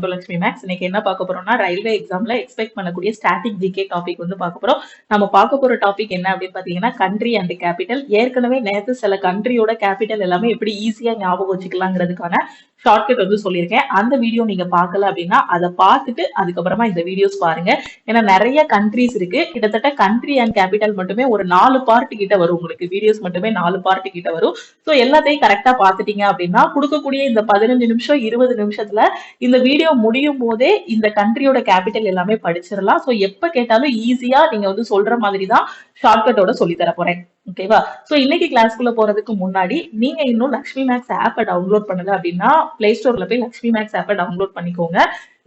To Lakshmi maths. இன்னைக்கு என்ன பார்க்க போறோம்னா ரயில்வே எக்ஸாம்ல எக்ஸ்பெக்ட் பண்ணக்கூடிய ஸ்டாட்டிக் ஜிகே டாபிக் வந்து பார்க்க போறோம். நம்ம பார்க்க போற டாபிக் என்ன அப்படின்னு பாத்தீங்கன்னா கண்ட்ரி அண்ட் கேபிட்டல். ஏற்கனவே நேற்று சில கண்ட்ரியோட கேபிட்டல் எல்லாமே எப்படி ஈஸியா ஞாபகம் வச்சுக்கலாங்கிறதுக்கான ஷார்ட்கட் வந்து சொல்லியிருக்கேன். அந்த வீடியோ நீங்க பார்க்கல அப்படின்னா அதை பார்த்துட்டு அதுக்கப்புறமா இந்த வீடியோஸ் பாருங்க. ஏன்னா நிறைய கண்ட்ரிஸ் இருக்கு. கிட்டத்தட்ட கண்ட்ரி அண்ட் கேபிட்டல் மட்டுமே ஒரு 4 பார்ட் கிட்ட வரும். உங்களுக்கு வீடியோஸ் மட்டுமே 4 பார்ட் கிட்ட வரும். ஸோ எல்லாத்தையும் கரெக்டா பாத்துட்டீங்க அப்படின்னா கொடுக்கக்கூடிய இந்த 15 நிமிஷம் 20 நிமிஷத்துல இந்த வீடியோ முடியும் போதே இந்த கண்ட்ரியோட கேபிட்டல் எல்லாமே படிச்சிடலாம். சோ எப்ப கேட்டாலும் ஈஸியா நீங்க வந்து சொல்ற மாதிரி தான் ஷார்ட்கட்டோட சொல்லி தர போறேன். ஓகேவா? சோ இன்னைக்கு கிளாஸ்க்குள்ள போறதுக்கு முன்னாடி நீங்க இன்னும் லக்ஷ்மி மேக்ஸ் ஆப்பை டவுன்லோட் பண்ணல அப்படின்னா பிளே ஸ்டோர்ல போய் லக்ஷ்மி மேக்ஸ் ஆப்பை டவுன்லோட் பண்ணிக்கோங்க.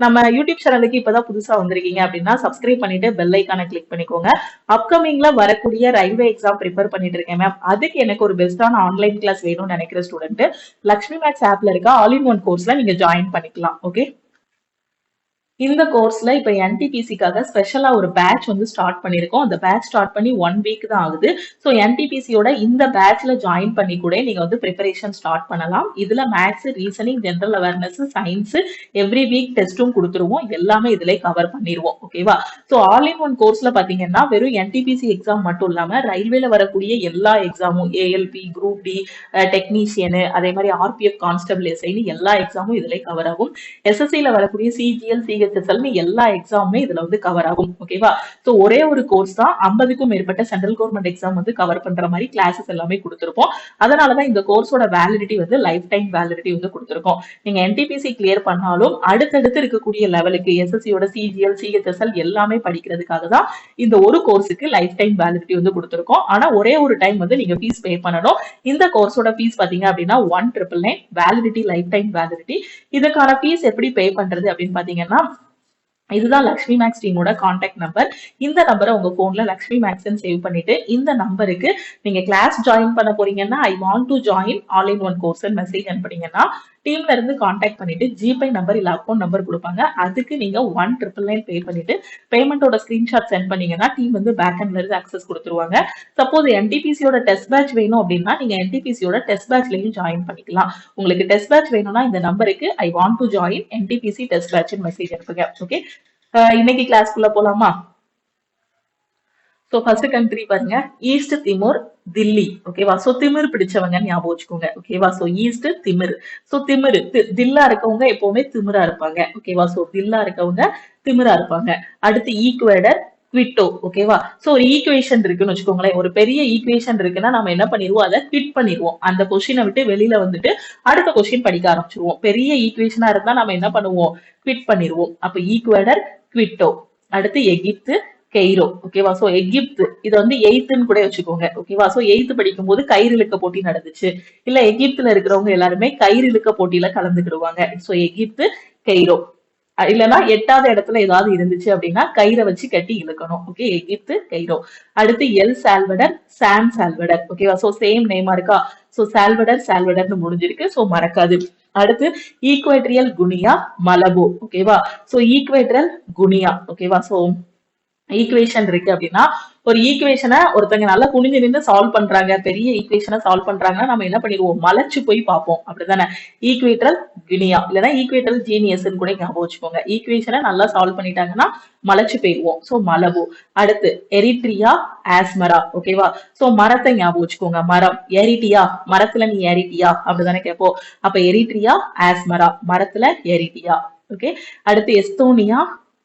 நம்ம யூடியூப் சேனலுக்கு இப்பதான் புதுசா வந்திருக்கீங்க அப்படின்னா சப்ஸ்கிரைப் பண்ணிட்டு பெல் ஐக்கான கிளிக் பண்ணிக்கோங்க. அப்கமிங்ல வரக்கூடிய ரயில்வே எக்ஸாம் ப்ரிப்பேர் பண்ணிட்டு இருக்கேன் மேம். அதுக்கு எனக்கு ஒரு பெஸ்டான ஆன்லைன் கிளாஸ் வேணும்னு நினைக்கிற ஸ்டூடெண்ட் லக்ஷ்மி மேக்ஸ் ஆப்ல இருக்க ஆல் இன் ஒன் கோர்ஸ்ல நீங்க ஜாயின் பண்ணிக்கலாம். ஓகே, இந்த கோர்ஸ்ல இப்ப என்டிபிசிக்காக ஸ்பெஷலா ஒரு பேட்ச் வந்து ஸ்டார்ட் பண்ணிருக்கோம். அந்த பேட்ச் ஸ்டார்ட் பண்ணி 1 வீக் தான் ஆகுது. ஸோ என்டிபிசியோட இந்த பேட்ச்ல ஜாயின் பண்ணி கூட நீங்க வந்து ப்ரிப்பரேஷன் ஸ்டார்ட் பண்ணலாம். இதுல maths, reasoning, general awareness, science every week டெஸ்ட்டும் கொடுத்துருவோம். எல்லாமே இதுல கவர் பண்ணிடுவோம். ஓகேவா? ஸோ ஆல் இன் ஒன் கோர்ஸ்ல பாத்தீங்கன்னா வெறும் என்டிபிசி எக்ஸாம் மட்டும் இல்லாம ரயில்வேல வரக்கூடிய எல்லா எக்ஸாமும் ஏஎல்பி, குரூப் டி, டெக்னீஷியனு, அதே மாதிரி ஆர்பிஎஃப், கான்ஸ்டபிள், எஸ்ஐன்னு எல்லா எக்ஸாமும் இதுல கவர் ஆகும். எஸ்எஸ்சில வரக்கூடிய சிஜிஎல், எல்லா எக்ஸாமுமே இதுல வந்து கவர் ஆகும். ஓகேவா? சோ ஒரே ஒரு கோர்ஸ் தான் 50க்கும் மேற்பட்ட சென்ட்ரல் கவர்மெண்ட் எக்ஸாம் வந்து கவர் பண்ற மாதிரி கிளாஸஸ் எல்லாமே கொடுத்திருப்போம். அதனாலதான் இந்த கோர்ஸோட வேலிடிட்டி வந்து லைஃப் டைம் வேலிடிட்டி வந்து கொடுத்திருக்கோம். நீங்க என்டிபிசி கிளியர் பண்ணாலும் அடுத்தடுத்து இருக்கக்கூடிய லெவலுக்கு எஸ்எஸ்சியோட சிஜிஎல், சிஹெச்எஸ்எல் எல்லாமே படிக்கிறதுக்காக தான் இந்த ஒரு கோர்ஸுக்கு லைஃப் டைம் வேலிடிட்டி வந்து கொடுத்திருக்கோம். ஆனா ஒரே ஒரு டைம் வந்து நீங்க ஃபீஸ் பே பண்ணணும். இந்த கோர்ஸோட ஃபீஸ் பாத்தீங்க அப்படின்னா 1999 வேலிடிட்டி, லைஃப் டைம் வேலிடிட்டி. இதுக்கான ஃபீஸ் எப்படி பே பண்றது அப்படின்னு பாத்தீங்கன்னா இதுதான் லக்ஷ்மி மேக்ஸ் டீமோட கான்டாக்ட் நம்பர். இந்த நம்பரை உங்க போன்ல லக்ஷ்மி மேக்ஸ் சேவ் பண்ணிட்டு இந்த நம்பருக்கு நீங்க கிளாஸ் ஜாயின் பண்ண போறீங்கன்னா I want to join all in one course message அனுப்புறீங்கன்னா டீம்ல இருந்து கான்டாக்ட் பண்ணிட்டு ஜிபே நம்பர் இல்ல அக்கௌண்ட் நம்பர் கொடுப்பாங்க. அதுக்கு நீங்க 1999 பே பண்ணிட்டு பேமெண்டோட ஸ்கிரீன்ஷாட் சென்ட் பண்ணீங்கன்னா டீம் வந்து பேக் எண்ட்ல இருந்து அக்சஸ் கொடுத்துருவாங்க. சப்போஸ் என்டிபிசியோட டெஸ்ட் பேட்ச் வேணும் அப்படின்னா நீங்க என்டிபிசியோட டெஸ்ட் பேட்ச்லயும் ஜாயின் பண்ணிக்கலாம். உங்களுக்கு டெஸ்ட் பேட்ச் வேணும்னா இந்த நம்பருக்கு I want to join NTPC test batch message அனுப்புங்க. ஓகே, இன்னைக்கு கிளாஸ்க்குள்ள போலாமா? சோ ஃபர்ஸ்ட் கண்ட்ரி பாருங்க, ஈஸ்ட் திமோர், தில்லி. ஓகேவா? சோ திமிர் பிடிச்சவங்க ஞாபகம் வச்சுக்கோங்க. ஓகேவா? சோ ஈஸ்ட் திமிர். சோ திமிரு, தில்லா இருக்கவங்க எப்பவுமே திமிரா இருப்பாங்க. ஓகேவா? சோ தில்லா இருக்கவங்க திமிரா இருப்பாங்க. அடுத்து ஈக்குவேடர், குவிட்டோ. ஓகேவா? சோ ஒரு ஈக்குவேஷன் இருக்குன்னு வச்சுக்கோங்களேன். ஒரு பெரிய ஈக்குவேஷன் இருக்குன்னா நம்ம என்ன பண்ணிடுவோம், அதை குவிட் பண்ணிடுவோம். அந்த கொஸ்டினை விட்டு வெளியில வந்துட்டு அடுத்த கொஸ்டின் படிக்க ஆரம்பிச்சிருவோம். பெரிய ஈக்குவேஷனா இருந்தா நம்ம என்ன பண்ணுவோம், குவிட் பண்ணிடுவோம். அப்ப ஈக்குவேடர், குவிட்டோ. அடுத்து எகிப்து, கெய்ரோ. ஓகேவா? சோ எகிப்து இது வந்து 8ன்னு கூட வச்சுக்கோங்க. ஓகேவா? சோ 8th படிக்கும் போது கயிறு இழுக்க போட்டி நடந்துச்சு. இல்ல எகிப்துல இருக்கிறவங்க எல்லாருமே கயிறு இழுக்க போட்டியில கலந்துக்கிடுவாங்க. சோ எகிப்து, கெய்ரோ. இல்லைன்னா 8வது இடத்துல ஏதாவது இருந்துச்சு அப்படின்னா கயிறை வச்சு கட்டி இழுக்கணும். ஓகே, எகிப்து, கெய்ரோ. அடுத்து எல் சால்வடர், சாம் சால்வடர். ஓகேவா? சோ சேம் நேமா இருக்கா? சோ சால்வடர், சால்வடர்னு முடிஞ்சிருக்கு. சோ மறக்காது. அடுத்து ஈக்குவேட்ரியல் குனியா, மலபோ. ஓகேவா? சோ ஈக்குவேட்ரியல் குனியா. ஓகேவா? சோ ஈக்குவேஷன் இருக்கு அப்படின்னா ஒரு ஈக்குவேஷனை ஒருத்தங்க நல்லா குனிஞ்சு நின்று சால்வ் பண்றாங்க, பெரிய ஈக்குவேஷனை சால்வ் பண்றாங்கன்னா நம்ம என்ன பண்ணிடுவோம், மலைச்சு போய் பார்ப்போம். அப்படிதானே? ஈக்குவேட்டரல் கினியா இல்லைன்னா ஈக்குவேட்டரல் ஜீனியஸ் கூட ஞாபகம் வச்சுக்கோங்க. ஈக்குவேஷனை நல்லா சால்வ் பண்ணிட்டாங்கன்னா மலைச்சு போயிடுவோம். So Malabo. அடுத்து எரிட்ரியா, ஆஸ்மரா. ஓகேவா? சோ மரத்தை ஞாபகம் வச்சுக்கோங்க. மரம், எரிட்டியா, மரத்துல நீ ஏறிட்டியா அப்படிதானே கேட்போம். அப்ப எரிட்ரியா, ஆஸ்மரா, மரத்துல ஏறிட்டியா. ஓகே. அடுத்து எஸ்தோனியா,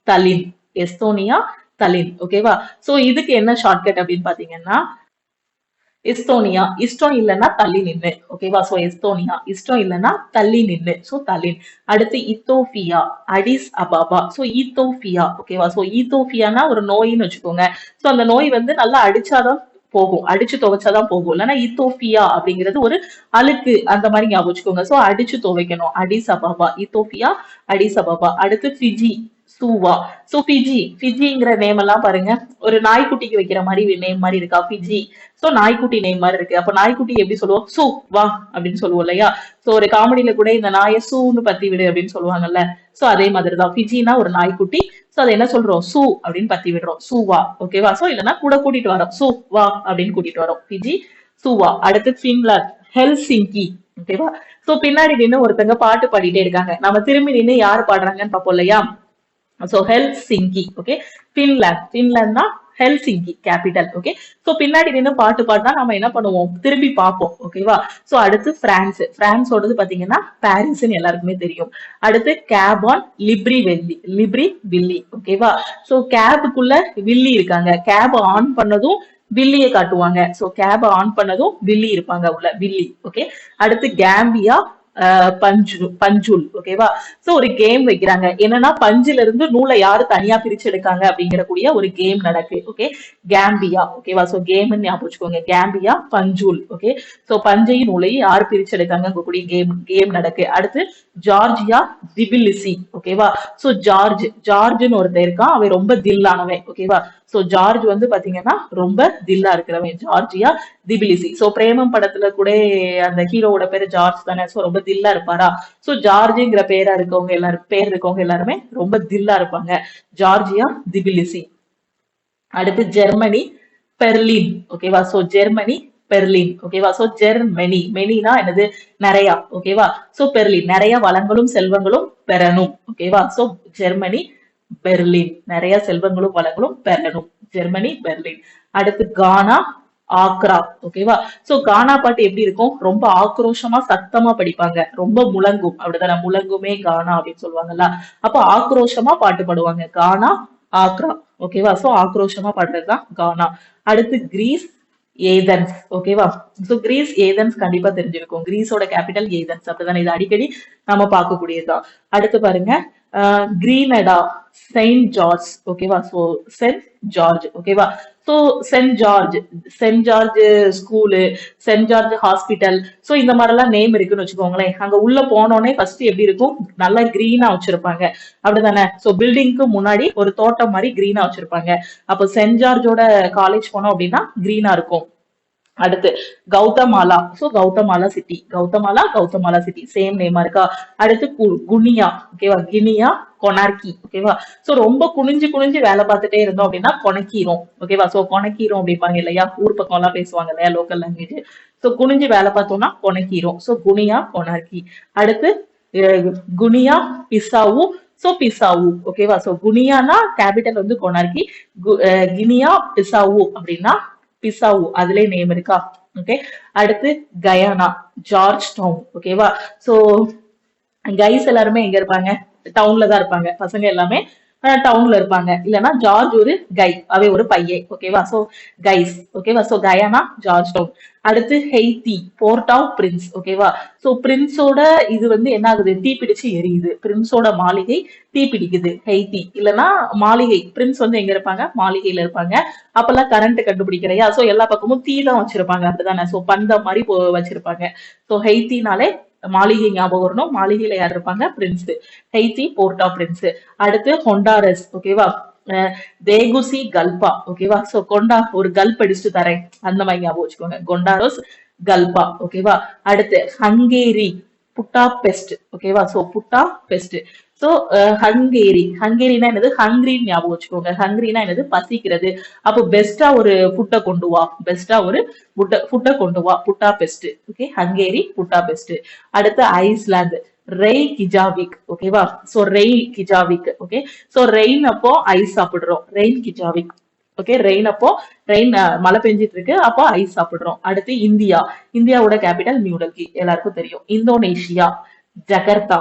தலின். எஸ்தோனியா, தலின். ஓகேவா? சோ இதுக்கு என்ன ஷார்ட்கட் அப்படின்னு பாத்தீங்கன்னா எஸ்தோனியா, இஷ்டம் இல்லைன்னா தள்ளி நின்னு. ஓகேவா? சோ எஸ்தோனியா, இஷ்டம் இல்லைன்னா தள்ளி நின்னு. சோ தலின். அடுத்து இத்தோபியா, அடிஸ் அபாபா. சோ ஈத்தோபியா. ஓகேவா? சோ ஈத்தோபியானா ஒரு நோயின்னு வச்சுக்கோங்க. சோ அந்த நோய் வந்து நல்லா அடிச்சாதான் போகும், அடிச்சு துவைச்சாதான் போகும். இல்லைன்னா இத்தோபியா அப்படிங்கிறது ஒரு அழுக்கு, அந்த மாதிரி ஞாபகம் வச்சுக்கோங்க. சோ அடிச்சு துவைக்கணும். Addis Ababa, Ethiopia, Addis Ababa. அடுத்து ஃபிஜி, சூவா. சோ ஃபிஜி, ஃபிஜிங்கிற நேம் எல்லாம் பாருங்க ஒரு நாய்க்குட்டிக்கு வைக்கிற மாதிரி நேம் மாதிரி இருக்கா, ஃபிஜி. சோ நாய்க்குட்டி நேம் மாதிரி இருக்கு. அப்ப நாய்க்குட்டி எப்படி சொல்லுவோம், சூ வா அப்படின்னு சொல்லுவோம் இல்லையா? சோ ஒரு காமெடியில கூட இந்த நாயை சூன்னு பத்தி விடு அப்படின்னு சொல்லுவாங்கல்ல. சோ அதே மாதிரிதான் ஃபிஜினா ஒரு நாய்க்குட்டி. சோ அதை என்ன சொல்றோம், சூ அப்படின்னு பத்தி விடுறோம், சூவா. ஓகேவா? சோ இல்லைன்னா கூட கூட்டிட்டு வரோம், சூ வா அப்படின்னு கூட்டிட்டு வரோம், ஃபிஜி, சூவா. அடுத்து பின்லாந்து, ஹெல்சிங்கி. ஓகேவா? சோ பின்னாடி நின்னு ஒருத்தங்க பாட்டு பாடிட்டே இருக்காங்க. நம்ம திரும்பி நின்னு யாரு பாடுறாங்கன்னு பாப்போம் இல்லையா? So Helsinki. ஓகே, பின்லாந்துனா ஹெல்சிங்கி கேபிட்டல். ஓகே, சோ பின்னாடி நின்று பாட்டு பாடினா நம்ம என்ன பண்ணுவோம், திரும்பி பார்ப்போம். ஓகேவா? சோ அடுத்து பிரான்ஸோடது பாத்தீங்கன்னா பாரிஸ்ன்னு எல்லாருக்குமே தெரியும். அடுத்து கேப் ஆன் லிப்ரி வில்லி. ஓகேவா? சோ கேபுக்குள்ள வில்லி இருக்காங்க. கேப் ஆன் பண்ணதும் வில்லியை காட்டுவாங்க. சோ கேப் ஆன் பண்ணதும் வில்லி இருப்பாங்க உள்ள, வில்லி. ஓகே, அடுத்து கேம்பியா பஞ்சுல். ஓகேவா? சோ ஒரு கேம் வைக்கிறாங்க. என்னன்னா பஞ்சுல இருந்து நூலை யாரு தனியா பிரிச்சு எடுக்காங்க அப்படிங்கிற கூடிய ஒரு கேம் நடக்கு. Okay, Gambia. ஓகேவா? சோ கேம் ஞாபகம் வச்சுக்கோங்க. கேம்பியா பஞ்சுல். ஓகே, சோ பஞ்சையும் நூலையும் யாரு பிரிச்சு எடுக்காங்க கூடிய கேம் நடக்கு. அடுத்து ஜார்ஜியா திபிலிசி. ஓகேவா? சோ ஜார்ஜ்னு ஒருத்தர் இருக்கான். அவன் ரொம்ப தில்லானவன். ஓகேவா? சோ ஜார்ஜ் வந்து பாத்தீங்கன்னா ரொம்ப தில்லா இருக்கிறவன். Georgia Tbilisi. சோ பிரேமம் படத்துல கூட அந்த ஹீரோவோட பேரு ஜார்ஜ் தானே. சோ ரொம்ப தில்லா இருப்பாரா? சோ ஜார்ஜிங்கிற பேர் இருக்கவங்க எல்லாருமே ரொம்ப தில்லா இருப்பாங்க. Georgia Tbilisi. அடுத்து ஜெர்மனி பெர்லின். ஓகேவா? So Germany Berlin. ஓகேவா? சோ மெனினா என்னது, நிறைய. ஓகேவா? சோ பெர்லின் நிறைய வளங்களும் செல்வங்களும் பெறணும். ஓகேவா? சோ ஜெர்மனி பெர்லின் நிறைய செல்வங்களும் வளங்களும் பெறணும். Germany Berlin. அடுத்து கானா ஆக்ரா. ஓகேவா? சோ கானா பாட்டு எப்படி இருக்கும், ரொம்ப ஆக்ரோஷமா சத்தமா படிப்பாங்க, ரொம்ப முழங்கும். அப்படிதானே, முழங்குமே கானா அப்படின்னு சொல்லுவாங்கல்ல. அப்ப ஆக்ரோஷமா பாட்டு பாடுவாங்க. கானா ஆக்ரா. ஓகேவா? சோ ஆக்ரோஷமா பாடுறதுதான் கானா. அடுத்து கிரீஸ் ஏதன்ஸ். ஓகேவா? சோ கிரீஸ் ஏதன்ஸ் கண்டிப்பா தெரிஞ்சிருக்கும். கிரீஸோட கேபிட்டல் ஏதன்ஸ். அப்படிதானே, இது அடிக்கடி நம்ம பார்க்கக்கூடியதுதான். அடுத்து பாருங்க, கிரீனடா செயின்ட் ஜார்ஜ். ஓகேவா? So saint George. ஓகேவா? So saint George school, saint George hospital. So இந்த மாதிரி எல்லாம் நேம் இருக்குன்னு வச்சுக்கோங்களேன். அங்க உள்ள போனோடனே ஃபர்ஸ்ட் எப்படி இருக்கும், நல்லா கிரீனா வச்சிருப்பாங்க. அப்படிதானே? சோ பில்டிங்க்கு முன்னாடி ஒரு தோட்டம் மாதிரி கிரீனா வச்சிருப்பாங்க. அப்போ சென்ட் ஜார்ஜோட காலேஜ் போனோம் அப்படின்னா கிரீனா இருக்கும். அடுத்து Guatemala. So Guatemala city same நேமா இருக்கா? அடுத்து குனியா. ஓகேவா? Guinea Conakry. ஓகேவா? சோ ரொம்ப குனிஞ்சு குனிஞ்சு வேலை பார்த்துட்டே இருந்தோம் அப்படின்னா கொனக்கீரும். ஓகேவா? சோ கொனக்கீரும் அப்படிப்பாங்க இல்லையா, ஊர் பக்கம் எல்லாம் பேசுவாங்க இல்லையா, லோக்கல் லாங்குவேஜ். சோ குனிஞ்சு வேலை பார்த்தோம்னா கொனக்கீரும். சோ குனியா கொனார்கி. அடுத்து குனியா பிசாவு. So Bissau. ஓகேவா? சோ குனியானா கேபிட்டல் வந்து கொனார்கி. கினியா பிசாவு அப்படின்னா பிசாவு. அதுலயே நேம் இருக்கா? ஓகே, அடுத்து கயானா ஜார்ஜ் டவுன். ஓகேவா? சோ கைஸ் எல்லாருமே எங்க இருப்பாங்க, டவுன்ல தான் இருப்பாங்க. பசங்க எல்லாமே டவுன்ல இருப்பாங்க. இல்லைன்னா ஜார்ஜ் ஒரு கை, அவை ஒரு பையன். ஓகேவா? So guys. ஓகேவா? So Guyana Georgetown. அடுத்து ஹெய்தி போர்ட் ஆஃப் பிரின்ஸ். ஓகேவா? சோ பிரின்ஸோட இது வந்து என்ன ஆகுது, தீப்பிடிச்சு எரியுது. பிரின்ஸோட மாளிகை தீப்பிடிக்குது. ஹெய்தி இல்லைன்னா மாளிகை. பிரின்ஸ் வந்து எங்க இருப்பாங்க, மாளிகையில இருப்பாங்க. அப்பெல்லாம் கரண்ட் கண்டுபிடிக்கிறையா, சோ எல்லா பக்கமும் தீ தான் வச்சிருப்பாங்க. அப்படிதானே? சோ பந்த மாதிரி வச்சிருப்பாங்க. சோ ஹெய்தினாலே மாளிகை ஞாபகம் வரணும். மாளிகையில யார் இருப்பாங்க, prince. Haiti port of prince. அடுத்து ஹொண்டாரஸ். ஓகேவா? தேகுசி கல்பா. ஓகேவா? சோ கொண்டா ஒரு கல்ப் அடிச்சுட்டு தரேன், அந்த மாதிரி ஞாபகம் வச்சுக்கோங்க. கொண்டாரோஸ் கல்பா. ஓகேவா? அடுத்து ஹங்கேரி புட்டா பெஸ்ட். ஓகேவா? சோ புட்டா பெஸ்ட். சோ ஹங்கேரினா என்னது, ஹங்கிரின்னு ஞாபகம் வச்சுக்கோங்க. ஹங்கிரினா என்னது, பசிக்கிறது. அப்போ பெஸ்டா ஒரு ஃபுட்டை கொண்டு வா, ஃபுட்டை கொண்டு வா, புட்டா பெஸ்ட். ஓகே, ஹங்கேரி புட்டா பெஸ்ட். அடுத்து ஐஸ்லாந்து ரெய் கிஜாவிக். ஓகேவா? சோ ரெய் கிஜாவிக். ஓகே, சோ ரெயின் அப்போ ஐஸ் சாப்பிடுறோம், ரெயின் கிஜாவிக். ஓகே, ரெயின் மழை பெஞ்சிட்டு இருக்கு, அப்போ ஐஸ் சாப்பிடுறோம். அடுத்து இந்தியாவோட கேபிட்டல் நியூ டெல்லி, எல்லாருக்கும் தெரியும். இந்தோனேஷியா ஜகர்த்தா.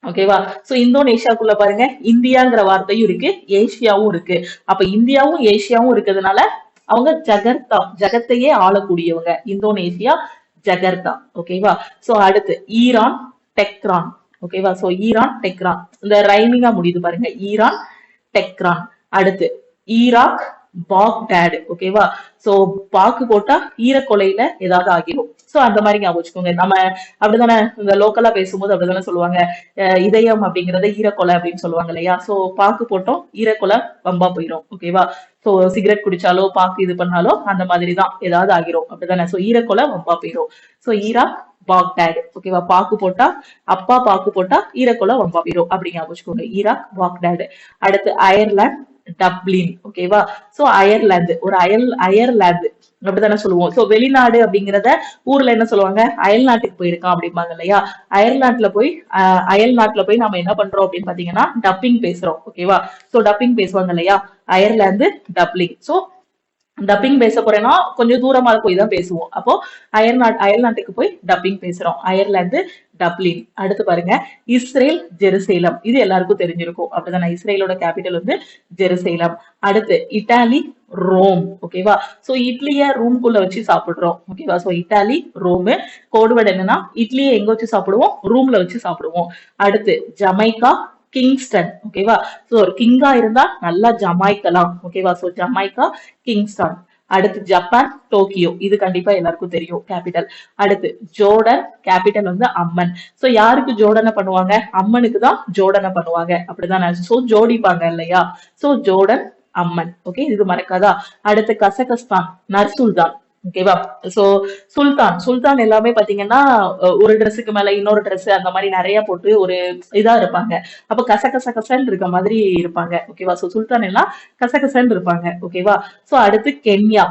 ஓகேவா? சோ இந்தோனேஷியாக்குள்ள பாருங்க, இந்தியாங்கிற வார்த்தையும் இருக்கு, ஏசியாவும் இருக்கு. அப்ப இந்தியாவும் ஏசியாவும் இருக்கிறதுனால அவங்க ஜகத்தையே ஆளக்கூடியவங்க. இந்தோனேஷியா ஜகர்த்தா. ஓகேவா? சோ அடுத்து ஈரான் டெக்ரான். ஓகேவா? சோ ஈரான் டெக்ரான், இந்த ரைமிங்கா முடியுது பாருங்க, ஈரான் டெக்ரான். அடுத்து ஈராக் பாக்டாட். ஓகேவா? சோ பாக்கு போட்டா ஈரக்கொலையில ஏதாவது ஆகிரும். சோ அந்த மாதிரி ஞாபகம் வச்சுக்கோங்க. நம்ம அப்படிதானே இந்த லோக்கலா பேசும்போது அப்படிதானே சொல்லுவாங்க, இதயம் அப்படிங்கறத ஈரக்கொலை அப்படின்னு சொல்லுவாங்க இல்லையா. சோ பாக்கு போட்டோம் ஈரக்கொலை வம்பா போயிரும். ஓகேவா? சோ சிகரெட் குடிச்சாலோ பாக்கு இது பண்ணாலோ அந்த மாதிரிதான் ஏதாவது ஆகிரும். அப்படிதானே? சோ ஈரக்கொலை வம்பா போயிரும். So Iraq Baghdad. ஓகேவா? பாக்கு போட்டா, பாக்கு போட்டா ஈரக்கொலை வம்பா போயிரும் அப்படி ஞாபகம் வச்சுக்கோங்க. ஈராக் பாக்டாட். அடுத்து அயர்லாந்து டப்ளின். ஓகேவா? சோ அயர்லாந்து ஒரு அயர்லாந்து அப்படித்தானே சொல்லுவோம். சோ வெளிநாடு அப்படிங்கிறத ஊர்ல என்ன சொல்லுவாங்க, அயல் நாட்டுக்கு போயிருக்கான் அப்படிம்பாங்க இல்லையா? அயல்நாட்டுல போய் அயல் நாட்டுல போய் நம்ம என்ன பண்றோம் அப்படின்னு பாத்தீங்கன்னா டப்பிங் பேசுறோம். ஓகேவா? சோ டப்பிங் பேசுவாங்க இல்லையா? Ireland doubling. சோ டப்பிங் பேச போறேன்னா கொஞ்சம் தூரமா போய் தான் பேசுவோம். அப்போ அயல் நாட்டுக்கு போய் டப்பிங் பேசுறோம். Ireland Dublin. அடுத்து பாருங்க, இஸ்ரேல் ஜெருசலேம். இது எல்லாருக்கும் தெரிஞ்சிருக்கும். அப்படிதானே? இஸ்ரேலோட கேபிட்டல் வந்து ஜெருசலேம். அடுத்து இட்டாலி ரோம். ஓகேவா? சோ இட்லிய ரூம்குள்ள வச்சு சாப்பிடுறோம். ஓகேவா? So Italy Rome. கோடுவேர்டு என்னன்னா இட்லியை எங்க வச்சு சாப்பிடுவோம், ரூம்ல வச்சு சாப்பிடுவோம். அடுத்து ஜமைக்கா கிங்ஸ்டன். ஓகேவா? சோ ஒரு கிங்கா இருந்தா நல்லா ஜமாய்க்கலாம். ஓகேவா? So Jamaica Kingston. அடுத்து ஜப்பான் டோக்கியோ. இது கண்டிப்பா எல்லாருக்கும் தெரியும் கேபிட்டல். அடுத்து ஜோர்டன் கேபிட்டல் வந்து அம்மன். சோ யாருக்கு ஜோடனை பண்ணுவாங்க, அம்மனுக்கு தான் ஜோடனை பண்ணுவாங்க. அப்படிதான் சோ ஜோடிப்பாங்க இல்லையா? சோ ஜோர்டன் அம்மன். ஓகே, இது மறக்காதா? அடுத்து கசகஸ்தான் நர்சுல்தான். ஓகேவா? சோ சுல்தான் எல்லாமே பாத்தீங்கன்னா ஒரு ட்ரெஸ்ஸுக்கு மேல இன்னொரு ட்ரெஸ் அந்த மாதிரி நிறைய போட்டு ஒரு இதா இருப்பாங்க. அப்ப கசகசன்னு இருக்க மாதிரி இருப்பாங்க. ஓகேவா? சோ சுல்தான் எல்லாம் கசகசன்னு இருப்பாங்க. ஓகேவா? சோ அடுத்து கென்யா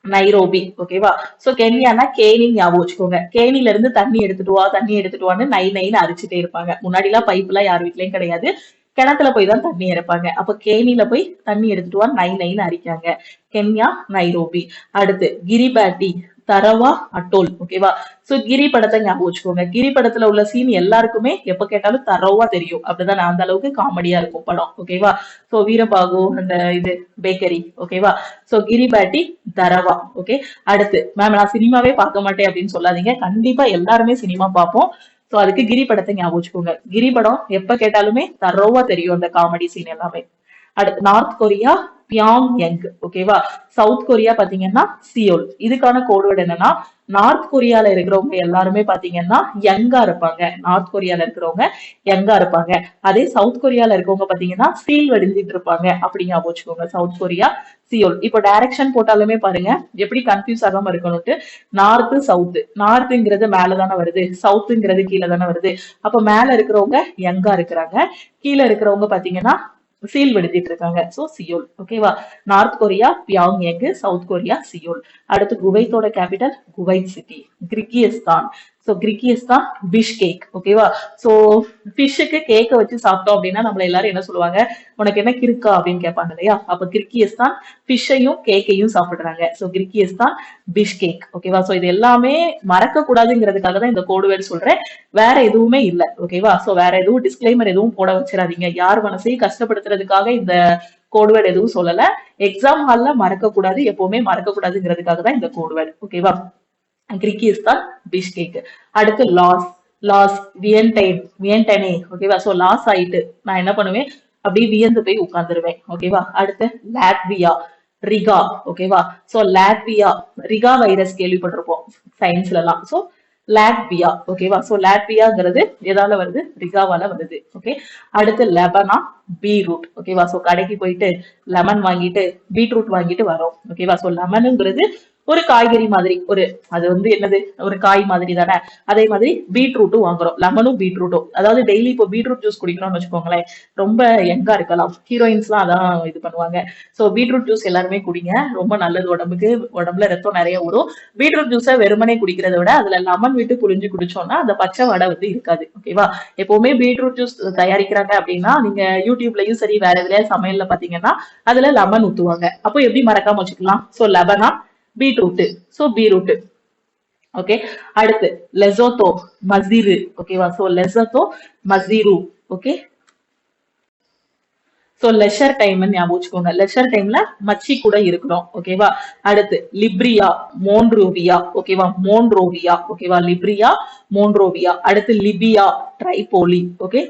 நைரோபி. ஓகேவா? சோ கென்யானா கேணி ஞாபகம் வச்சுக்கோங்க. கேணில இருந்து தண்ணி எடுத்துட்டு வான்னு நைன்னு அரிச்சுட்டே இருப்பாங்க. முன்னாடி எல்லாம் பைப் எல்லாம் யார் வீட்லயும் கிடையாது. கிணத்துல போய் தான் தண்ணி இறைப்பாங்க. அப்ப கேணில போய் தண்ணி எடுத்துட்டு வா நைன்னு அரிக்காங்க. Kenya Nairobi. அடுத்து கிரிபாட்டி தரவா அட்டோல். ஓகேவா? சோ கிரி படத்தை ஞாபகம் வச்சுக்கோங்க. கிரி படத்துல உள்ள சீன் எல்லாருக்குமே எப்ப கேட்டாலும் தரவா தெரியும். அப்படிதான் அந்த அளவுக்கு காமெடியா இருக்கும் படம். ஓகேவா? சோ வீரபாகு அந்த இது பேக்கரி. ஓகேவா? சோ கிரிபாட்டி தரவா. ஓகே. அடுத்து மேம் நான் சினிமாவே பார்க்க மாட்டேன் அப்படின்னு சொல்லாதீங்க. கண்டிப்பா எல்லாருமே சினிமா பார்ப்போம். சோ அதுக்கு கிரி படத்தை ஞாபகம் வச்சுக்கோங்க. கிரி படம் எப்ப கேட்டாலுமே தரோவா தெரியும் அந்த காமெடி சீன் எல்லாமே. அடுத்து நார்த் கொரியா பியாங் யங். ஓகேவா? சவுத் கொரியா பாத்தீங்கன்னா சியோல். இதுக்கான கோட்வேர்டு என்னன்னா நார்த் கொரியால இருக்கிறவங்க எல்லாருமே பாத்தீங்கன்னா யங்கா இருப்பாங்க. நார்த் கொரியால இருக்கிறவங்க யங்கா இருப்பாங்க. அதே சவுத் கொரியால இருக்கவங்க பாத்தீங்கன்னா சீல் வடிஞ்சிட்டு இருப்பாங்க. அப்படி ஞாபகம் வச்சுக்கோங்க. South Korea Seoul. இப்போ டைரக்ஷன் போட்டாலுமே பாருங்க எப்படி கன்ஃபியூஸ் ஆகாம இருக்கணும்ட்டு. North south. நார்த்ங்கிறது மேலதானே வருது, சவுத்துங்கிறது கீழே தானே வருது. அப்ப மேல இருக்கிறவங்க யங்கா இருக்கிறாங்க, கீழே இருக்கிறவங்க பாத்தீங்கன்னா சீல் வெடிச்சிட்டு இருக்காங்க. So Seoul. ஓகேவா? நார்த் கொரியா பியாங் யங், சவுத் கொரியா சியோல். அடுத்து குவைத்தோட capital Kuwait city. Kyrgyzstan. So Kyrgyzstan Bishkek. ஓகேவா? சோ ஃபிஷ்ஷுக்கு கேக்க வச்சு சாப்பிட்டோம் அப்படின்னா நம்மள எல்லாரும் என்ன சொல்லுவாங்க, உனக்கு என்ன கிறுக்கா அப்படின்னு கேட்பாங்க இல்லையா? அப்ப கிர்கிஸ்தான் ஃபிஷ்ஷையும் கேக்கையும் சாப்பிடுறாங்க. So Kyrgyzstan Bishkek. ஓகேவா? சோ இது எல்லாமே மறக்க கூடாதுங்கிறதுக்காக தான் இந்த கோடு வேர்டு சொல்றேன். வேற எதுவுமே இல்ல. ஓகேவா? சோ வேற எதுவும் டிஸ்க்ளைமர் எதுவும் போட வச்சிடாதீங்க. யார் மனசையும் கஷ்டப்படுத்துறதுக்காக இந்த கோடுவேர்டு எதுவும் சொல்லல. எக்ஸாம் ஹால்ல மறக்க கூடாது, எப்பவுமே மறக்க கூடாதுங்கிறதுக்காக தான் இந்த கோடுவேர்டு. ஓகேவா? Kyrgyzstan Bishkek. அடுத்து லாஸ் லாஸ் வியன்டனே. ஓகேவா? சோ லாஸ் ஆயிட்டு நான் என்ன பண்ணுவேன், அப்படியே வியந்து போய் உட்கார்ந்துருவேன். ஓகேவா? அடுத்து லாட்வியா ரிகா. ஓகேவா? சோ லாட்வியா ரிகா வைரஸ் கேள்விப்பட்டிருப்போம் சயின்ஸ்ல எல்லாம். So Latvia. ஓகேவா? சோ லாட்வியாங்கிறது எதால வருது, ரிகாவால வருது. ஓகே. அடுத்து லெபனா பீட்ரூட். ஓகேவா? சோ கடைக்கு போயிட்டு லெமன் வாங்கிட்டு பீட்ரூட் வாங்கிட்டு வரோம். ஓகேவா? சோ லெமனுங்கிறது ஒரு காய்கறி மாதிரி, ஒரு அது வந்து என்னது, ஒரு காய் மாதிரி தானே. அதே மாதிரி பீட்ரூட்டும் வாங்குறோம், லெமனும் பீட்ரூட்டும். அதாவது டெய்லி இப்போ பீட்ரூட் ஜூஸ் குடிக்கணும்னு வச்சுக்கோங்களேன், ரொம்ப யங்கா இருக்கலாம், ஹீரோயின்ஸ் எல்லாம் அதான் இது பண்ணுவாங்க. சோ பீட்ரூட் ஜூஸ் எல்லாருமே குடிங்க, ரொம்ப நல்லது உடம்புக்கு. உடம்புல ரத்தம் நிறைய வரும். பீட்ரூட் ஜூஸை வெறுமனே குடிக்கிறத விட அதுல லெமன் விட்டு புழிஞ்சு குடிச்சோம்னா அந்த பச்சை வடை வந்து இருக்காது. ஓகேவா? எப்பவுமே பீட்ரூட் ஜூஸ் தயாரிக்கிறாங்க அப்படின்னா நீங்க யூடியூப்லயும் சரி வேற எதுலயா சமையல்ல பாத்தீங்கன்னா அதுல லெமன் ஊத்துவாங்க. அப்போ எப்படி மறக்காம வச்சுக்கலாம். So Lebanon beetroot. So beetroot. Okay. அடுத்து லெசோத்தோ மசிரு. ஓகேவா? So Lesotho Maseru. Okay. So leisure time ஞாபகம் வச்சுக்கோங்க. லெஷர் டைம்ல மச்சி கூட இருக்கிறோம். ஓகேவா? அடுத்து லிப்ரியா மோன்ரோவியா. ஓகேவா? மோன்ரோவியா. ஓகேவா? லிப்ரியா மோன்ரோவியா. அடுத்து லிபியா ட்ரைபோலி. ஓகே.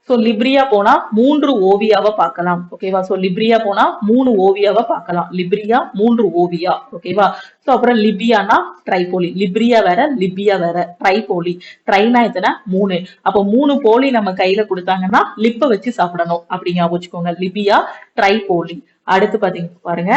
சோ லிப்ரியா போனா 3 ஓவியாவை பார்க்கலாம். ஓகேவா? சோ லிப்ரியா போனா 3 ஓவியாவை பார்க்கலாம். லிப்ரியா 3 ஓவியா. ஓகேவா? சோ அப்புறம் லிபியானா ட்ரைபோலி. லிப்ரியா வேற லிபியா வேற. ட்ரைபோலி. ட்ரைனா எத்தனை 3. அப்போ 3 போலி நம்ம கையில கொடுத்தாங்கன்னா லிப்ப வச்சு சாப்பிடணும். அப்படி ஞாபகம் வச்சுக்கோங்க. Libya Tripoli. அடுத்து பாருங்க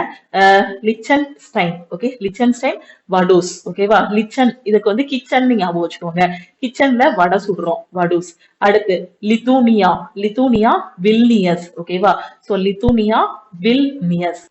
லிச்சன்ஸ்டைன். Okay, Liechtenstein வடூஸ். ஓகேவா, லிச்சன் இதுக்கு வந்து கிச்சன் ஞாபகம் வச்சுக்கோங்க. கிச்சன்ல வடை சுடுறோம், வடூஸ். அடுத்து லித்தூனியா. லித்தூனியா வில்னியஸ். ஓகேவா, சோ லித்தூனியா வில்னியஸ்.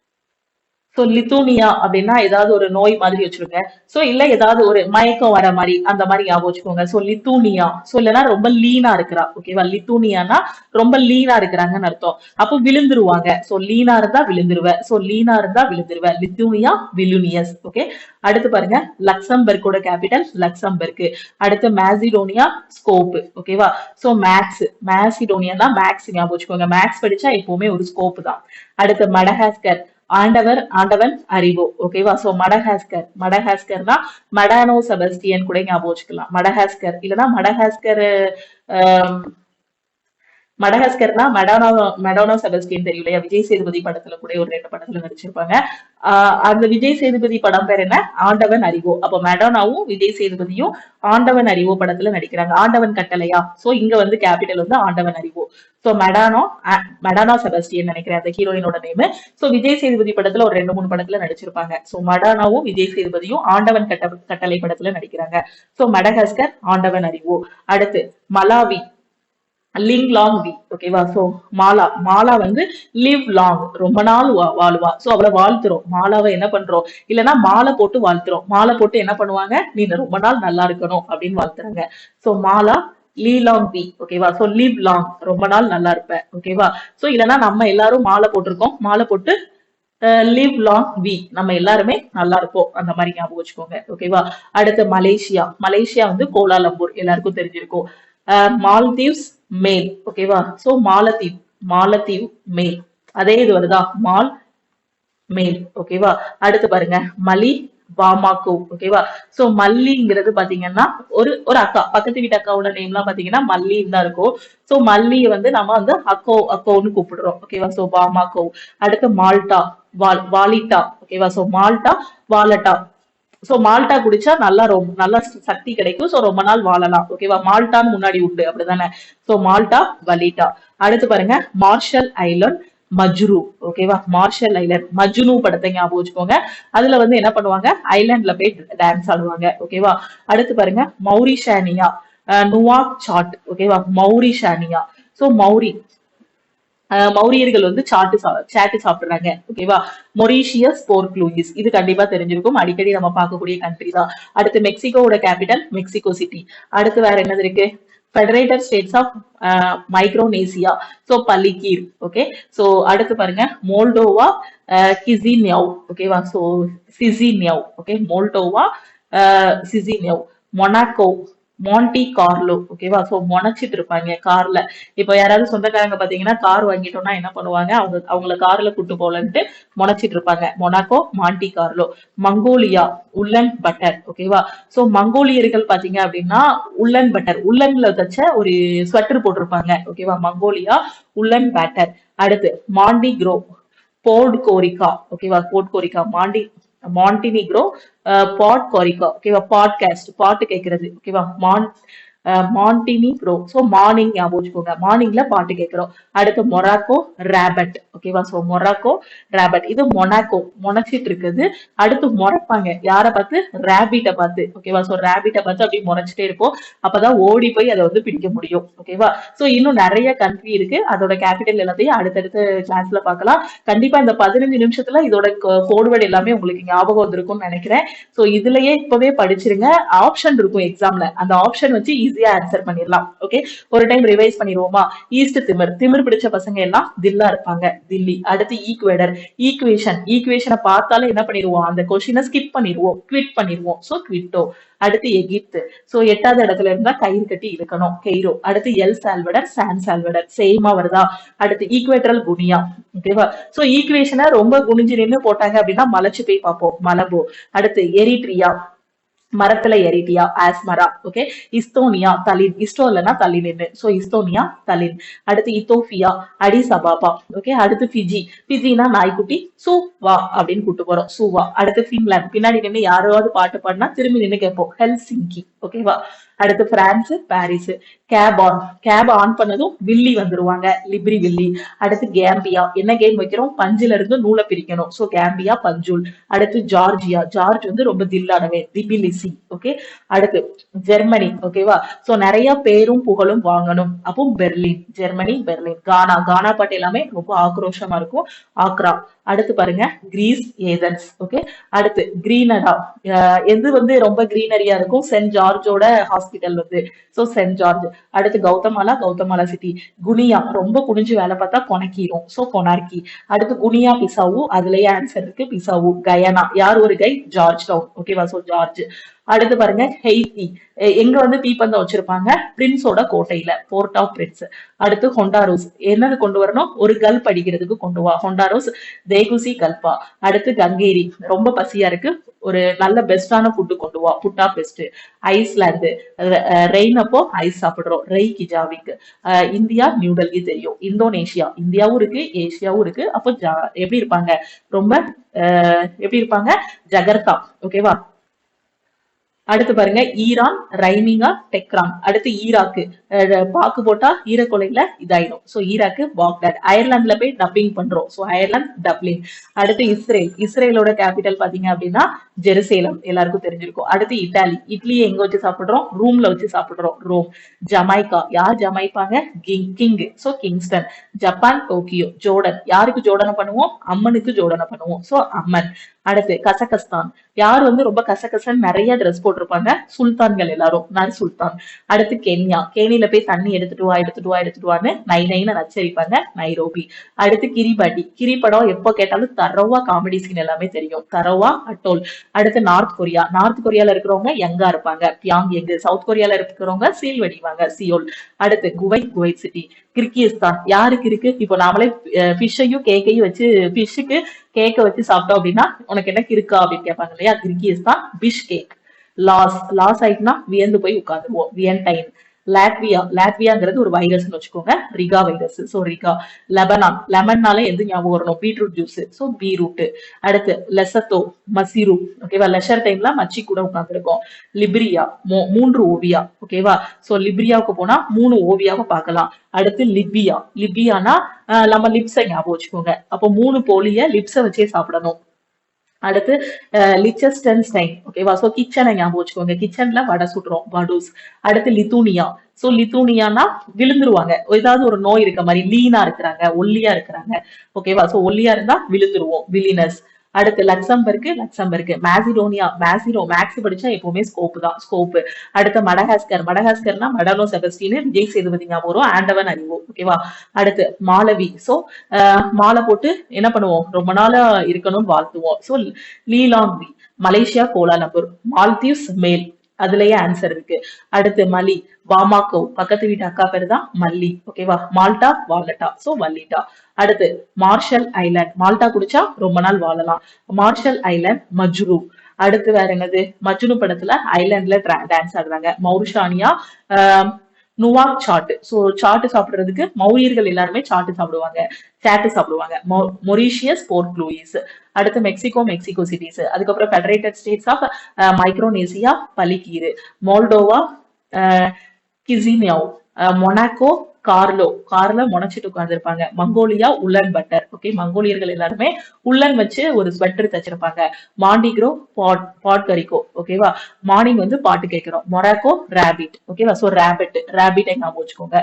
சோ லித்தூனியா அப்படின்னா ஏதாவது ஒரு நோய் மாதிரி வச்சிருங்க. சோ இல்ல ஏதாவது ஒரு மயக்கம் வர மாதிரி அந்த மாதிரி ஞாபகம் வச்சுக்கோங்க. சோ லித்தூனியா. சோ இல்லைன்னா ரொம்ப லீனா இருக்கிறா. ஓகேவா, லித்தூனியானா ரொம்ப லீனா இருக்கிறாங்கன்னு அர்த்தம். அப்போ விழுந்துருவாங்க. சோ லீனா இருந்தா விழுந்துருவ. சோ லீனா இருந்தா விழுந்துருவ. லித்தூனியா விலுனியஸ். ஓகே, அடுத்து பாருங்க லக்சம்பர்கோட கேபிட்டல் லக்சம்பர்க். அடுத்து மேசிடோனியா ஸ்கோப். ஓகேவா, சோ மேக்ஸ். மேசிடோனியா மேக்ஸ் ஞாபகம் வச்சுக்கோங்க. மேக்ஸ் படிச்சா எப்பவுமே ஒரு ஸ்கோப் தான். அடுத்து மடகாஸ்கர். ஆண்டவன் அறிவோ. ஓகேவா, சோ மடகாஸ்கர். மடகாஸ்கர்னா மடானோ செபஸ்டியன் கூட ஞாபகம் வச்சுக்கலாம். மடகாஸ்கர் இல்லைன்னா மடகாஸ்கர். மடகாஸ்கர்னா மெடோனோ செபஸ்டியன் தெரியும் இல்லையா? விஜய் சேதுபதி படத்துல கூட ஒரு 2 படத்துல நடிச்சிருப்பாங்க. அந்த விஜய் சேதுபதி படம் பேர் என்ன? ஆண்டவன் அறிவோ. அப்போ மெடோனாவும் விஜய் சேதுபதியும் ஆண்டவன் அறிவோ படத்துல நடிக்கிறாங்க. ஆண்டவன் கட்டளையா. சோ இங்க வந்து கேபிட்டல் வந்து ஆண்டவன் அறிவோ. சோ மெடானோ செபஸ்டியன் நினைக்கிறேன் அந்த ஹீரோயினோட நேம். சோ விஜய் சேதுபதி படத்துல ஒரு 2-3 படத்துல நடிச்சிருப்பாங்க. சோ மடானாவும் விஜய் சேதுபதியும் ஆண்டவன் கட்டளை படத்துல நடிக்கிறாங்க. சோ மடகாஸ்கர் ஆண்டவன் அறிவோ. அடுத்து மலாவி. Lilongwe. ஓகேவா, சோ மாலா வந்து லிவ் லாங், ரொம்ப நாள் வாழுவா. சோ அவளை வாழ்த்துறோம். மாலாவை என்ன பண்றோம்? இல்லைன்னா மாலை போட்டு வாழ்த்துறோம். மாலை போட்டு என்ன பண்ணுவாங்க? நீ ரொம்ப நாள் நல்லா இருக்கணும் அப்படின்னு வாழ்த்துறாங்க. So Malawi Lilongwe. ஓகேவா, சோ லிவ் லாங், ரொம்ப நாள் நல்லா இருப்ப. ஓகேவா, சோ இல்லைன்னா நம்ம எல்லாரும் மாலை போட்டிருக்கோம். மாலை போட்டு லிவ் லாங் வி, நம்ம எல்லாருமே நல்லா இருப்போம் அந்த மாதிரி ஞாபகம் வச்சுக்கோங்க. ஓகேவா, அடுத்து மலேசியா. மலேசியா வந்து கோலாலம்பூர், எல்லாருக்கும் தெரிஞ்சிருக்கும். மால்தீவ்ஸ் மேல். ஓகேவா, சோ மாலத்தீவ் மேல். அதே இது வருதா, மால் மேல். ஓகேவா, அடுத்து பாருங்க மலி பாமாக்கோ. ஓகேவா, சோ மல்லிங்கிறது பாத்தீங்கன்னா ஒரு ஒரு அக்கா, பக்கத்து வீட்டு அக்காவோட நேம் எல்லாம் பாத்தீங்கன்னா மல்லின்னு தான் இருக்கும். சோ மல்லியை வந்து நம்ம வந்து அக்கோன்னு கூப்பிடுறோம். ஓகேவா, சோ பாமாக்கோ. அடுத்து மால்டா. வாலிட்டா. ஓகேவா, so Malta Valletta. So Malta குடிச்சா நல்லா சக்தி கிடைக்கும். சோ ரொம்ப நாள் வாழலாம். ஓகேவா, மால்டான்னு முன்னாடி உண்டு அப்படிதானே. So Malta Valletta. அடுத்து பாருங்க மார்ஷல் ஐலண்ட் மஜ்ரு. ஓகேவா, மார்ஷல் ஐலண்ட். மஜ்னு படத்தை ஞாபகம் வச்சுக்கோங்க. அதுல வந்து என்ன பண்ணுவாங்க? ஐலாண்ட்ல போய் டான்ஸ் ஆடுவாங்க. ஓகேவா, அடுத்து பாருங்க மௌரிஷானியா. நுவாக் சாட். ஓகேவா, மௌரிஷானியா. சோ மௌரியர்கள் வந்து சாட்டு சாப்பிடுறாங்க. ஓகேவா, மொரீஷியஸ் போர்ட் லூயிஸ். இது கண்டிப்பா தெரிஞ்சிருக்கும், அடிக்கடி நம்ம பார்க்கக்கூடிய கண்ட்ரி தான். அடுத்து மெக்சிகோவோட கேபிட்டல் மெக்சிகோ சிட்டி. அடுத்து வேற என்னது இருக்கு? Federated States of Micronesia. So Palikir. Okay, so அடுத்து பாருங்க மோல்டோவா கிசினியவ். ஓகேவா, so Chisinau. Okay, Moldova Chisinau. Monaco Monte Carlo. ஓகேவா, சோ முனைச்சிட்டு இருப்பாங்க கார்ல. இப்ப யாராவது சொந்தக்காரங்க பாத்தீங்கன்னா கார் வாங்கிட்டோம்னா என்ன பண்ணுவாங்க? அவங்கள கார்ல கூட்டு போலன்ட்டு முனைச்சிட்டு இருப்பாங்க. Monaco Monte Carlo. Mongolia Ulaanbaatar. ஓகேவா, சோ மங்கோலியர்கள் பாத்தீங்க அப்படின்னா உள்ளன் பட்டர், உள்ளன்ல தச்ச ஒரு ஸ்வெட்டர் போட்டிருப்பாங்க. ஓகேவா, மங்கோலியா உள்ளன் பட்டர். அடுத்து மாண்டி க்ரோ போர்ட் கோரிக்கா. ஓகேவா, போர்ட் கோரிக்கா. மாண்டினிக்ரோ பாட் கோரிக்கா. ஓகேவா, பாட்காஸ்ட், பாட்டு கேட்கறது. ஓகேவா, மாண்டினிக்ரோ. சோ மார்னிங் ஞாபகம் வச்சுக்கோங்க. மார்னிங்ல பாட்டு கேட்கிறோம். அடுத்து மொராக்கோ ரேபட். ஓகேவா, சோ மொராக்கோ ரேபட். இது மொனாக்கோ முனைச்சிட்டு இருக்குது. அடுத்து முறைப்பாங்க யார பார்த்து? ரேபிட்ட பார்த்து. ஓகேவா, சோ ரேபிட்ட பார்த்து அப்படி முறைச்சிட்டே இருக்கும். அப்பதான் ஓடி போய் அதை வந்து பிடிக்க முடியும். ஓகேவா, சோ இன்னும் நிறைய கண்ட்ரி இருக்கு. அதோட கேபிட்டல் எல்லாத்தையும் அடுத்தடுத்த கிளாஸ்ல பார்க்கலாம். கண்டிப்பா இந்த 15 நிமிஷத்துல இதோட கோட்வேர்டு எல்லாமே உங்களுக்கு ஞாபகம் வந்திருக்கும்னு நினைக்கிறேன். சோ இதுலயே இப்பவே படிச்சிருங்க. ஆப்ஷன் இருக்கும் எக்ஸாம்ல, அந்த ஆப்ஷன் வச்சு ஈஸியா ஆன்சர் பண்ணிடலாம். ஓகே, ஒரு டைம் ரிவைஸ் பண்ணிடுவோமா? ஈஸ்ட் திமிர் பிடிச்ச பசங்க எல்லாம் தில்லா இருப்பாங்க, தில்லி. அடுத்து ஈக்குவேடர். ஈக்குவேஷனை பார்த்தாலே என்ன பண்ணிடுவோம்? அந்த கொஸ்டினை ஸ்கிப் பண்ணிடுவோம், குவிட் பண்ணிடுவோம். சோ குவிட்டோ. அடுத்து எகிப்து. சோ 8வது இடத்துல இருந்தா கயிறு கட்டி இழுக்கணும், கெய்ரோ. அடுத்து எல் சால்வடர், சான் சால்வடர். சேமா வருதா? அடுத்து ஈக்குவேட்டரல் குனியா. ஓகேவா, சோ ஈக்குவேஷனை ரொம்ப குனிஞ்சு நின்று போட்டாங்க அப்படின்னா மலைச்சு போய் பார்ப்போம், மலபோ. அடுத்து எரிட்ரியா, மரத்துல எரிட்டியா, ஆஸ்மரா. ஓகே, இஸ்தோனியா தலின். இஸ்டோ இல்லைன்னா தலின்னு. சோ இஸ்தோனியா தலின். அடுத்து இத்தோபியா அடிஸ் அபாபா. ஓகே, அடுத்து பிஜினா நாய்க்குட்டி. சூவா அப்படின்னு கூட்டு போறோம், சூவா. அடுத்து பின்லாந்து. பின்னாடி நின்று யாராவது பாட்டு பாடினா திரும்பி நின்று கேட்போம், ஹெல்சிங்கி. ஓகேவா, அடுத்து பிரான்ஸ் பாரிஸ். கேப் ஆன் பண்ணதும் வில்லி வந்துருவாங்க, லிப்ரி வில்லி. அடுத்து கேம்பியா, என்ன கேம் வைக்கிறோம், பஞ்சுல இருந்து நூலை பிரிக்கணும், சோ கேம்பியா பஞ்சூல். அடுத்து ஜார்ஜியா, ஜார்ஜ் வந்து ரொம்ப தில்லானவே, திபிலிசி. ஓகே. அடுத்து ஜெர்மனி. ஓகேவா. சோ நிறைய பேரும் புகழும் வாங்கணும், அப்போ பெர்லின், ஜெர்மனி பெர்லின். கானா, கானா பாட்டு எல்லாமே ரொம்ப ஆக்ரோஷமா இருக்கும், ஆக்ரா. அடுத்து பாருங்க கிரீஸ், ஏதன்ஸ். ஓகே. அடுத்து கிரீனடா, எது வந்து ரொம்ப கிரீனரியா இருக்கும், சென்ட் ஜார்ஜோட ஹாஸ்பிட்டல் வந்து, சோ சென்ட் ஜார்ஜ். அடுத்து கௌதமாலா, கௌதமாலா சிட்டி. குனியா, ரொம்ப குனிஞ்சு வேலை பார்த்தா கொனக்கிரும், சோ கொனார்கி. அடுத்து குனியா பிசாவு, அதுலயே ஆன்சர் இருக்கு, பிசாவு. கயானா, யார் ஒரு கை, ஜார்ஜ் டவுன். ஓகேவா, சோ ஜார்ஜ். அடுத்து பாருங்க ஹெய்தி, எங்க வந்து தீப்பந்தம் வச்சிருப்பாங்க, பிரின்ஸோட கோட்டையில, போர்ட் ஆஃப் பிரின்ஸ். அடுத்து ஹொண்டாரோஸ், என்னது கொண்டு வரணும், ஒரு கல்ப் அடிக்கிறதுக்கு கொண்டு வா, ஹொண்டாரோஸ். தேகுசி கல்பா. அடுத்து கங்கேரி, ரொம்ப பசியா இருக்கு, ஒரு நல்ல பெஸ்டான ஃபுட்டு கொண்டு வா, புட்டா பெஸ்ட். ஐஸ்லாந்து, ரெயின் அப்போ ஐஸ் சாப்பிடுறோம், ரெய் கிஜாவிக். இந்தியா நியூடெல்லி தெரியும். இந்தோனேஷியா, இந்தியாவும் இருக்கு ஏசியாவும் இருக்கு, அப்போ எப்படி இருப்பாங்க, ரொம்ப எப்படி இருப்பாங்க, ஜகர்த்தா. ஓகேவா. அடுத்து பாருங்க ஈரான், ரைமிங்கா, டெக்ரான். அடுத்து ஈராக்கு, பாக்கு போட்டா ஈரக்கொலையில இதாயிடும், சோ ஈராக்கு பாக்தாட். அயர்லாந்துல போய் டப்பிங் பண்றோம், சோ அயர்லாந்து டப்ளின். அடுத்து இஸ்ரேல், இஸ்ரேலோட கேபிட்டல் பாத்தீங்க அப்படின்னா ஜெருசேலம், எல்லாருக்கும் தெரிஞ்சிருக்கும். அடுத்து இட்டாலி, இட்லி எங்க வச்சு சாப்பிடுறோம், ரூம்ல வச்சு சாப்பிடுறோம், ரோம். ஜமைக்கா, யார் ஜமைப்பாங்க, king, so Kingston. Japan Tokyo. Jordan, யாருக்கு ஜோடனை பண்ணுவோம், அம்மனுக்கு ஜோடனை பண்ணுவோம், சோ அம்மன். அடுத்து கசகஸ்தான், யார் வந்து ரொம்ப கசகசன்னு நிறைய ட்ரெஸ் போட்டிருப்பாங்க, சுல்தான்கள் எல்லாரும், நர் சுல்தான். அடுத்து கென்யா, கேணியில போய் தண்ணி எடுத்துட்டு வா எடுத்துட்டு வா எடுத்துட்டு வான்னு நைன்னு நச்சரிப்பாங்க, நைரோபி. அடுத்து கிரிபாட்டி, கிரி படம் எப்போ கேட்டாலும் தரவா காமெடி சீன் எல்லாமே தெரியும், தரவா அட்டோல். அடுத்து நார்த் கொரியா, நார்த் கொரியால இருக்கிறவங்க யங்கா இருப்பாங்க, பியாங் எங். சவுத் கொரியால இருக்கிறவங்க சீல் வெடிவாங்க, சியோல். அடுத்து குவைத் சிட்டி. கிர்கிஸ்தான், யாருக்கு இருக்கு, இப்போ நாமளே ஃபிஷ்ஷையும் கேக்கையும் வச்சு, ஃபிஷ்ஷுக்கு கேக்க வச்சு சாப்பிட்டோம் அப்படின்னா உனக்கு என்ன இருக்கா அப்படின்னு கேட்பாங்க இல்லையா, கிர்கிஸ்தான் பிஷ் கேக். லாஸ் ஆயிட்டுனா வியந்து போய் உட்காந்துருவோம், வியன்டைன். லாட்வியாங்கிறது ஒரு வைரஸ்னு வச்சுக்கோங்க, ரிகா வைரஸ், சோ ரிகா. லெபனான், லெமன்னால எது ஞாபகம் வரணும், பீட்ரூட் ஜூஸ், சோ பீரூட். அடுத்து லெசத்தோ, மசிரு. ஓகேவா, லெஷர் டைம்ல மச்சி கூட உட்காந்துருக்கோம். லிப்ரியா, 3 ஓவியா. ஓகேவா, சோ லிப்ரியாவுக்கு போனா 3 ஓவியாவை பார்க்கலாம். அடுத்து லிபியானா நம்ம லிப்ஸை ஞாபகம் வச்சுக்கோங்க, அப்போ 3 போலிய லிப்ஸை வச்சே சாப்பிடணும். அடுத்து லிச்சஸ்டன்ஸ்டைன். ஓகேவா, சோ கிச்சனை ஞாபகம் வச்சுக்கோங்க, கிச்சன்ல வடை சுடுறோம், வடூஸ். அடுத்து லித்தூனியா, சோ லித்தூனியானா விழுந்துருவாங்க, ஏதாவது ஒரு நோய் இருக்க மாதிரி, லீனா இருக்கிறாங்க, ஒல்லியா இருக்கிறாங்க. ஓகேவா, சோ ஒல்லியா இருந்தா விழுந்துருவோம், வில்லினஸ். அடுத்து லக்சம்பர்க். மேக்ஸ் படிச்சா எப்பவுமே ஸ்கோப் தான், ஸ்கோப். அடுத்து மடகாஸ்கர்னா மடலோ செபஸ்டின், விஜய் சேதுபதி ஞாபகம், ஆண்டவன் அறிவோம். ஓகேவா. அடுத்து மாலவி, சோ மாலை போட்டு என்ன பண்ணுவோம், ரொம்ப நாளா இருக்கணும்னு வாழ்த்துவோம், சோ லீலாங்வி. Malaysia Kuala Lumpur. மால்தீவ்ஸ் மேல், அதுலயே ஆன்சர் இருக்கு. அடுத்து மலி, பாமாக்கோ, பக்கத்து வீட்டு அக்கா பேரு தான் மல்லி. ஓகேவா. Malta, Valletta, so Valletta. அடுத்து மார்ஷல் ஐலாண்ட், மால்டா குடிச்சா ரொம்ப நாள் வாழலாம், மார்ஷல் ஐலாண்ட், மஜ்ரு. அடுத்து வேற என்னது, மஜ்னு படத்துல ஐலாண்ட்ல டான்ஸ் ஆடுறாங்க, மௌரிஷானியா. நுவாக் சாட்டு, சோ சாட்டு சாப்பிடுறதுக்கு மௌரியர்கள் எல்லாருமே சாட்டு சாப்பிடுவாங்க. Mauritius, Port Louis. அடுத்து மெக்சிகோ சிட்டிஸ். அதுக்கப்புறம் Federated States of Micronesia, Palikir. Moldova, Chisinau. Monaco, கார்ல முனைச்சிட்டு உட்கார்ந்துருப்பாங்க. Mongolia, Ulaanbaatar. ஓகே, மங்கோலியர்கள் எல்லாருமே உள்ளன் வச்சு ஒரு ஸ்வெட்டர் தச்சிருப்பாங்க. மாண்டிக்ரோ, பாட்கரிக்கோ. ஓகேவா. மார்னிங் வந்து பாட்டு கேட்கிறோம். Morocco, Rabat. ஓகேவா, சோ ரேபிட் ஞாபகம் வச்சுக்கோங்க,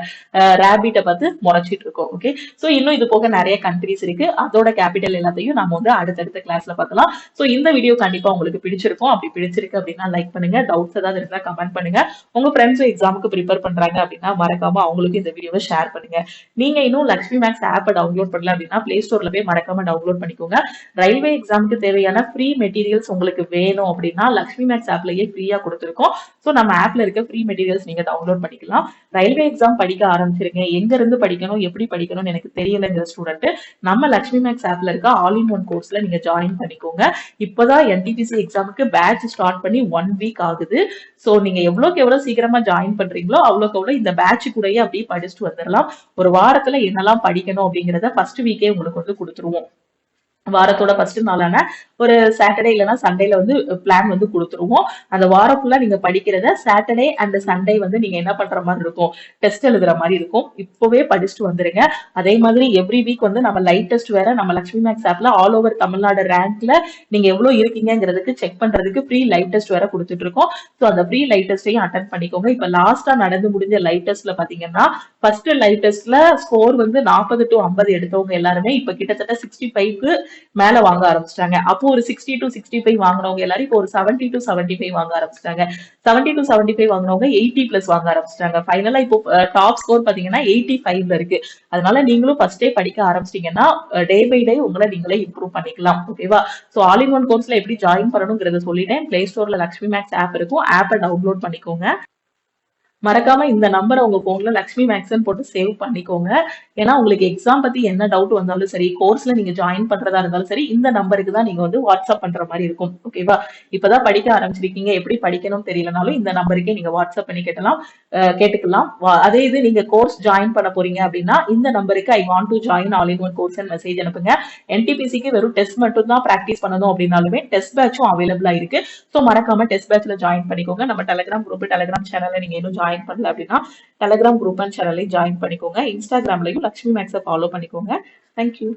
ரேபிட்டை பார்த்து முறைச்சிட்டு இருக்கோம். ஓகே, சோ இன்னும் இது போக நிறைய கண்ட்ரிஸ் இருக்கு, அதோட கேபிட்டல் எல்லாத்தையும் நம்ம வந்து அடுத்தடுத்த கிளாஸ்ல பார்க்கலாம். சோ இந்த வீடியோ கண்டிப்பா உங்களுக்கு பிடிச்சிருக்கும், அப்படி பிடிச்சிருக்கு அப்படின்னா லைக் பண்ணுங்க, டவுட்ஸ் ஏதாவது இருந்தா கமெண்ட் பண்ணுங்க. உங்க ஃப்ரெண்ட்ஸ் எக்ஸாமுக்கு ப்ரிப்பேர் பண்றாங்க அப்படின்னா மறக்காம அவங்களுக்கு இந்த வீடியோ ஷேர் பண்ணுங்க. நீங்க இன்னும் லக்ஷ்மி மேக்ஸ் ஆப் டவுன்லோட் பண்ணல அப்படின்னா பிளே ஸ்டோர்ல போய் மறக்காம டவுன்லோட் பண்ணிக்கோங்க. ரயில்வே எக்ஸாமுக்கு தேவையான ஃப்ரீ மெட்டீரியல்ஸ் உங்களுக்கு வேணும் அப்படின்னா லக்ஷ்மி மேக்ஸ் ஆப்லயே ஃப்ரீயா கொடுத்துருக்கோம். சோ நம்ம ஆப்ல இருக்க ஃப்ரீ மெட்டீரியல்ஸ் நீங்க டவுன்லோட் பண்ணிக்கலாம். ரயில்வே எக்ஸாம் படிக்க ஆரம்பிச்சிருங்க, எங்க இருந்து படிக்கணும், எப்படி படிக்கணும்னு எனக்கு தெரியலங்கிற ஸ்டூடெண்ட் நம்ம லக்ஷ்மி மேக்ஸ் ஆப்ல இருக்க ஆல் இன் ஒன் கோர்ஸ்ல நீங்க ஜாயின் பண்ணிக்கோங்க. இப்பதான் என்டிபிசி எக்ஸாமுக்கு பேட்ச் ஸ்டார்ட் பண்ணி 1 வீக் ஆகுது. சோ நீங்க எவ்வளவுக்கு எவ்வளவு சீக்கிரமா ஜாயின் பண்றீங்களோ அவ்வளவுக்கு எவ்வளவு இந்த பேட்ச் கூடயே அப்படியே படிச்சுட்டு வந்துடலாம். ஒரு வாரத்துல என்னெல்லாம் படிக்கணும் அப்படிங்கறத ஃபர்ஸ்ட் வீக்கே உங்களுக்கு வந்து கொடுத்துருவோம். வாரத்தோட ஃபர்ஸ்ட் நாளான ஒரு சாட்டர்டே இல்லைன்னா சண்டேல வந்து பிளான் வந்து கொடுத்துருவோம். அந்த வாரம் ஃபுல்லா நீங்க படிக்கிறத சாட்டர்டே அண்ட் சண்டே வந்து நீங்க என்ன பண்ற மாதிரி இருக்கும், டெஸ்ட் எழுதுற மாதிரி இருக்கும். இப்பவே படிச்சுட்டு வந்துருங்க. அதே மாதிரி எவ்ரி வீக் வந்து நம்ம லைட் டெஸ்ட் வேற நம்ம லக்ஷ்மி மேக்ஸ் ஆப்ல ஆல் ஓவர் தமிழ்நாடு ரேங்க்ல நீங்க எவ்வளவு இருக்கீங்கிறதுக்கு செக் பண்றதுக்கு ஃப்ரீ லைட் டெஸ்ட் வேற கொடுத்துட்டு இருக்கோம். ஸோ அந்த ஃப்ரீ லைட் டெஸ்டையும் அட்டன் பண்ணிக்கோங்க. இப்ப லாஸ்டா நடந்து முடிஞ்ச லைட் டெஸ்ட்ல பாத்தீங்கன்னா ஃபர்ஸ்ட் லைட் டெஸ்ட்ல ஸ்கோர் வந்து 40 to 50 எடுத்தவங்க எல்லாருமே இப்ப கிட்டத்தட்ட 65க்கு மேல வாங்க ஆரம்பிச்சிட்டாங்க. அப்போ ஒரு 60 to 65 வாங்கினவங்க எல்லாரும் இப்போ ஒரு 70 to 75 வாங்க ஆரம்பிச்சிட்டாங்க. 70 to 75 வாங்கினவங்க 80 பிளஸ் வாங்க ஆரம்பிச்சிட்டாங்க. ஃபைனலா இப்போ டாப் ஸ்கோர் பாத்தீங்கன்னா 85ல இருக்கு. அதனால நீங்களும் ஃபர்ஸ்டே படிக்க ஆரம்பிச்சிட்டீங்கன்னா டே பை டே உங்களை நீங்களே இம்ப்ரூவ் பண்ணிக்கலாம். ஓகேவா? சோ ஆல் இன் ஒன் கோர்ஸ்ல எப்படி ஜாயின் பண்ணணுங்கிறத சொல்லிட்டேன். பிளே ஸ்டோர்ல லக்ஷ்மி மேக்ஸ் ஆப் இருக்கும். ஆப்பை டவுன்லோட் பண்ணிக்கோங்க. மறக்காம இந்த நம்பரை உங்க போன்ல லக்ஷ்மி மேக்ஸ்ன்னு போட்டு சேவ் பண்ணிக்கோங்க. ஏன்னா உங்களுக்கு எக்ஸாம் பத்தி என்ன டவுட் வந்தாலும் சரி, கோர்ஸ்ல நீங்க ஜாயின் பண்றதா இருந்தாலும் சரி, இந்த நம்பருக்கு தான் நீங்க வந்து வாட்ஸ்அப் பண்ற மாதிரி இருக்கும். ஓகேவா? இப்பதான் படிக்க ஆரம்பிச்சிருக்கீங்க, எப்படி படிக்கணும் தெரியலனாலும் இந்த நம்பருக்கே நீங்க வாட்ஸ்அப் பண்ணி கேட்டுக்கலாம். அதே இது நீங்க கோர்ஸ் ஜாயின் பண்ண போறீங்க அப்படின்னா இந்த நம்பருக்கு I want to join all in one course message அனுப்புங்க. என்டிபிசிக்கு வெறும் டெஸ்ட் மட்டும் தான் பிராக்டிஸ் பண்ணணும் அப்படின்னாலுமே டெஸ்ட் பேட்சும் அவைலபிளா இருக்கு. சோ மறக்காம டெஸ்ட் பேட்ச்ல ஜாயின் பண்ணிக்கோங்க. நம்ம டெலிகிராம் குரூப், டெலிகிராம் சேனல்ல நீங்க இன்னும் ஜாயின் பண்ணல அப்படின்னா டெலிகிராம் குரூப் அண்ட் சேனலையும் ஜாயின் பண்ணிக்கோங்க. இன்ஸ்டாகிராம்லயும் லக்ஷ்மி மேக்ஸை ஃபாலோ பண்ணிக்கோங்க. தேங்க்யூ.